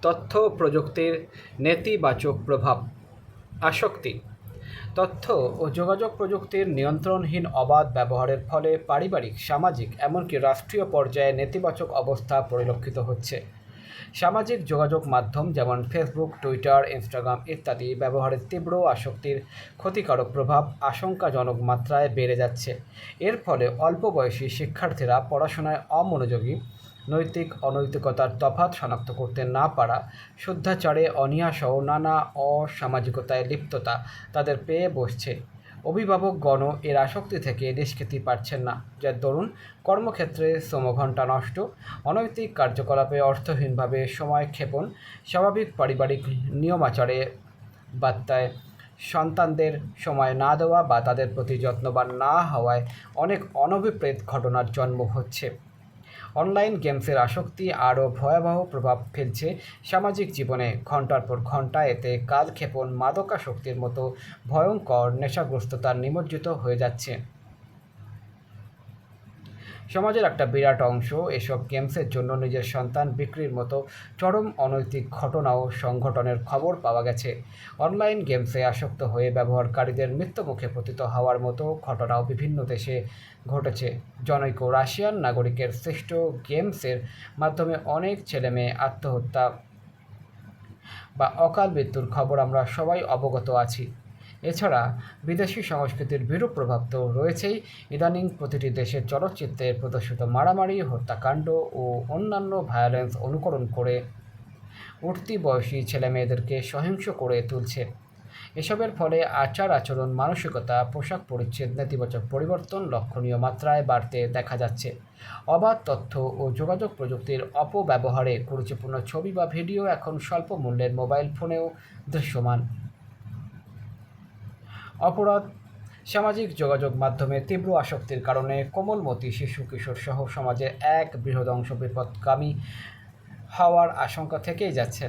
তথ্য প্রযুক্তির নেতিবাচক প্রভাব। আসক্তি। তথ্য ও যোগাযোগ প্রযুক্তির নিয়ন্ত্রণহীন অবাধ ব্যবহারের ফলে পারিবারিক, সামাজিক এমনকি রাষ্ট্রীয় পর্যায়ে নেতিবাচক অবস্থা পরিলক্ষিত হচ্ছে। সামাজিক যোগাযোগ মাধ্যম যেমন ফেসবুক, টুইটার, ইনস্টাগ্রাম ইত্যাদি ব্যবহারের তীব্র আসক্তির ক্ষতিকারক প্রভাব আশঙ্কাজনক মাত্রায় বেড়ে যাচ্ছে। এর ফলে অল্প বয়সী শিক্ষার্থীরা পড়াশোনায় অমনোযোগী, নৈতিক অনৈতিকতার তফাৎ শনাক্ত করতে না পারা, শুদ্ধাচারে অনীহাসহ নানা অসামাজিকতায় লিপ্ততা তাদের পেয়ে বসছে। অভিভাবকগণও এর আসক্তি থেকে নিষ্কৃতি পাচ্ছেন না, যার দরুন কর্মক্ষেত্রে শ্রমঘণ্টা নষ্ট, অনৈতিক কার্যকলাপে অর্থহীনভাবে সময় ক্ষেপণ, স্বাভাবিক পারিবারিক নিয়মাচারে বার্তায় সন্তানদের সময় না দেওয়া বা তাদের প্রতি যত্নবান না হওয়ায় অনেক অনভিপ্রেত ঘটনার জন্ম হচ্ছে। অনলাইন গেমসের আসক্তি আরও ভয়াবহ প্রভাব ফেলছে সামাজিক জীবনে। ঘণ্টার পর ঘণ্টা এতে কালক্ষেপণ, মাদকাসক্তির মতো ভয়ঙ্কর নেশাগ্রস্ততার নিমজ্জিত হয়ে যাচ্ছে। সমাজের একটা বিরাট অংশ এসব গেমসের জন্য নিজের সন্তান বিক্রির মতো চরম অনৈতিক ঘটনা ও সংঘটনের খবর পাওয়া গেছে। অনলাইন গেমসে আসক্ত হয়ে ব্যবহারকারীদের মৃত্যুমুখে পতিত হওয়ার মতো ঘটনাও বিভিন্ন দেশে ঘটেছে। জনৈক রাশিয়ান নাগরিকের সৃষ্ট গেমসের মাধ্যমে অনেক ছেলেমেয়ে আত্মহত্যা বা অকাল মৃত্যুর খবর আমরা সবাই অবগত আছি। এছাড়া বিদেশি সংস্কৃতির বিরূপ প্রভাব তো রয়েছেই। ইদানিং প্রতিটি দেশের চলচ্চিত্রে প্রদর্শিত মারামারি, হত্যাকাণ্ড ও অন্যান্য ভায়োলেন্স অনুকরণ করে উঠতি বয়সী ছেলেমেয়েদেরকে সহিংস করে তুলছে। এসবের ফলে আচার আচরণ, মানসিকতা, পোশাক পরিচ্ছদ নেতিবাচক পরিবর্তন লক্ষণীয় মাত্রায় বাড়তে দেখা যাচ্ছে। অবাধ তথ্য ও যোগাযোগ প্রযুক্তির অপব্যবহারে কুরুচিপূর্ণ ছবি বা ভিডিও এখন স্বল্প মূল্যের মোবাইল ফোনেও দৃশ্যমান। অপরাধ। সামাজিক যোগাযোগ মাধ্যমে তীব্র আসক্তির কারণে কোমলমতি শিশু কিশোর সহ সমাজের এক বৃহৎ অংশ বিপথগামী হওয়ার আশঙ্কা থেকেই যাচ্ছে।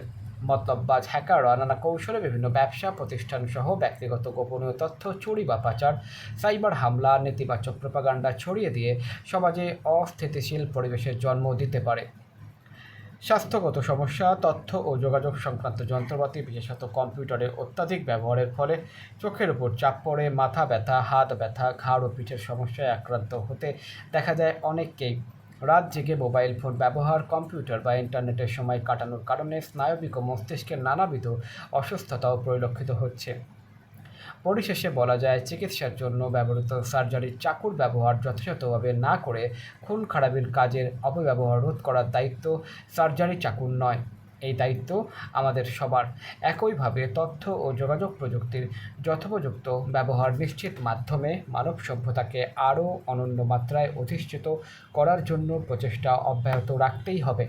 মতলববাজ হ্যাকাররা নানা কৌশলে বিভিন্ন ব্যবসা প্রতিষ্ঠান সহ ব্যক্তিগত গোপনীয় তথ্য চুরি বা পাচার, সাইবার হামলা, নেতিবাচক প্রোপাগান্ডা ছড়িয়ে দিয়ে সমাজে অস্থিতিশীল পরিবেশের জন্ম দিতে পারে। স্বাস্থ্যগত সমস্যা। তথ্য ও যোগাযোগ সংক্রান্ত যন্ত্রপাতি, বিশেষত কম্পিউটারের অত্যাধিক ব্যবহারের ফলে চোখের উপর চাপ পড়ে মাথা ব্যথা, হাত ব্যথা, ঘাড় ও পিঠের সমস্যায় আক্রান্ত হতে দেখা যায় অনেককেই। রাত জেগে মোবাইল ফোন ব্যবহার, কম্পিউটার বা ইন্টারনেটের সময় কাটানোর কারণে স্নায়বিক ও মস্তিষ্কের নানাবিধ অসুস্থতাও পরিলক্ষিত হচ্ছে। পরিশেষে বলা যায়, চিকিৎসার জন্য ব্যবহৃত সার্জারির চাকুর ব্যবহার যথাযথভাবে না করে খুন খারাপির কাজের অপব্যবহার রোধ করার দায়িত্ব সার্জারি চাকুর নয়, এই দায়িত্ব আমাদের সবার। একইভাবে তথ্য ও যোগাযোগ প্রযুক্তির যথোপযুক্ত ব্যবহার নিশ্চিত মাধ্যমে মানব সভ্যতাকে আরও অনন্য মাত্রায় অধিষ্ঠিত করার জন্য প্রচেষ্টা অব্যাহত রাখতেই হবে।